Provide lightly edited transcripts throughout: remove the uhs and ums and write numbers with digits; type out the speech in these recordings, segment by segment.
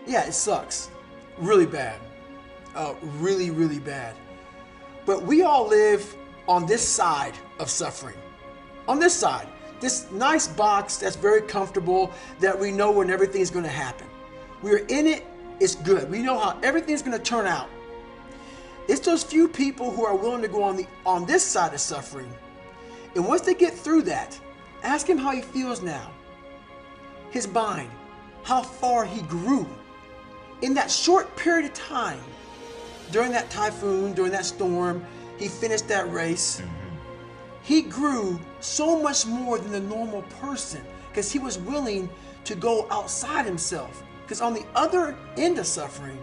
Yeah, it sucks. Really bad. Really, really bad. But we all live on this side of suffering. On this side. This nice box that's very comfortable, that we know when everything's going to happen. We're in it, it's good. We know how everything's going to turn out. It's those few people who are willing to go on this side of suffering. And once they get through that, ask him how he feels now. His mind, how far he grew in that short period of time. During that typhoon, during that storm, he finished that race. He grew so much more than the normal person because he was willing to go outside himself. Because on the other end of suffering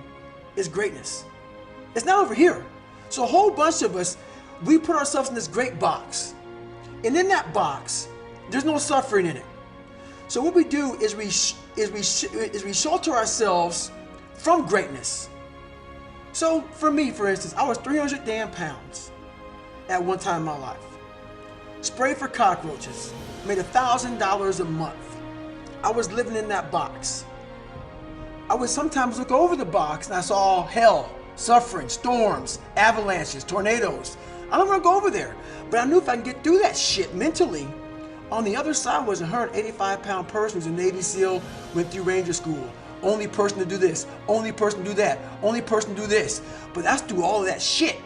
is greatness. It's not over here. So a whole bunch of us, we put ourselves in this great box. And in that box, there's no suffering in it. So what we do is we shelter ourselves from greatness. So for me, for instance, I was 300 damn pounds at one time in my life. Spray for cockroaches, made $1,000 a month. I was living in that box. I would sometimes look over the box and I saw hell, suffering, storms, avalanches, tornadoes. I don't want to go over there, but I knew if I can get through that shit mentally, on the other side was a 185-pound person who's a Navy SEAL, went through Ranger School. Only person to do this, only person to do that, only person to do this. But that's through all of that shit.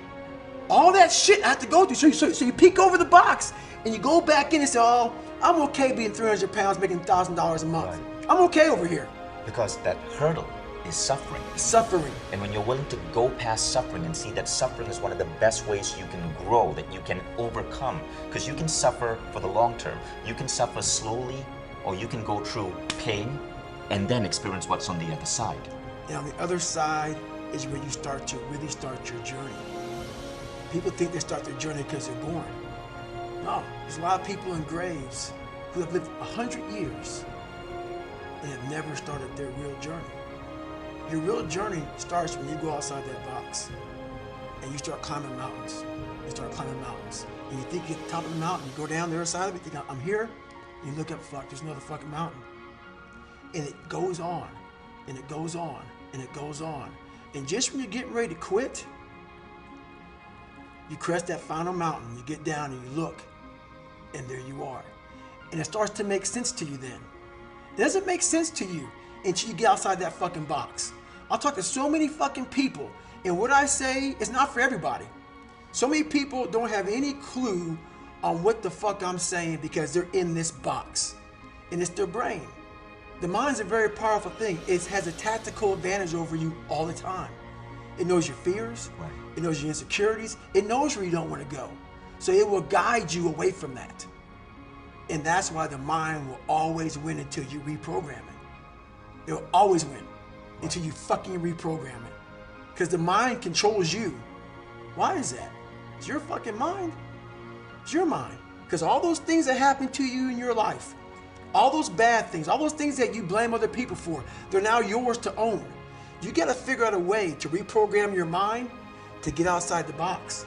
All that shit I have to go through. So you peek over the box and you go back in and say, oh, I'm okay being 300 pounds, making $1,000 a month. Right. I'm okay over here. Because that hurdle is suffering. Suffering. And when you're willing to go past suffering and see that suffering is one of the best ways you can grow, that you can overcome. Because you can suffer for the long term. You can suffer slowly, or you can go through pain and then experience what's on the other side. And on the other side is where you start to really start your journey. People think they start their journey because they're born. No, there's a lot of people in graves who have lived 100 years and have never started their real journey. Your real journey starts when you go outside that box and you start climbing mountains. You start climbing mountains. And you think you're at the top of the mountain, you go down the other side of it, you think, I'm here, and you look up, fuck, there's another fucking mountain. And it goes on, and it goes on, and it goes on. And just when you're getting ready to quit, you crest that final mountain, you get down and you look, and there you are. And it starts to make sense to you then. It doesn't make sense to you until you get outside that fucking box. I'll talk to so many fucking people, and what I say is not for everybody. So many people don't have any clue on what the fuck I'm saying because they're in this box. And it's their brain. The mind's a very powerful thing. It has a tactical advantage over you all the time. It knows your fears. Right. It knows your insecurities. It knows where you don't want to go. So it will guide you away from that. And that's why the mind will always win until you reprogram it. It will always win until you fucking reprogram it. Because the mind controls you. Why is that? It's your fucking mind. It's your mind. Because all those things that happen to you in your life, all those bad things, all those things that you blame other people for, they're now yours to own. You got to figure out a way to reprogram your mind to get outside the box.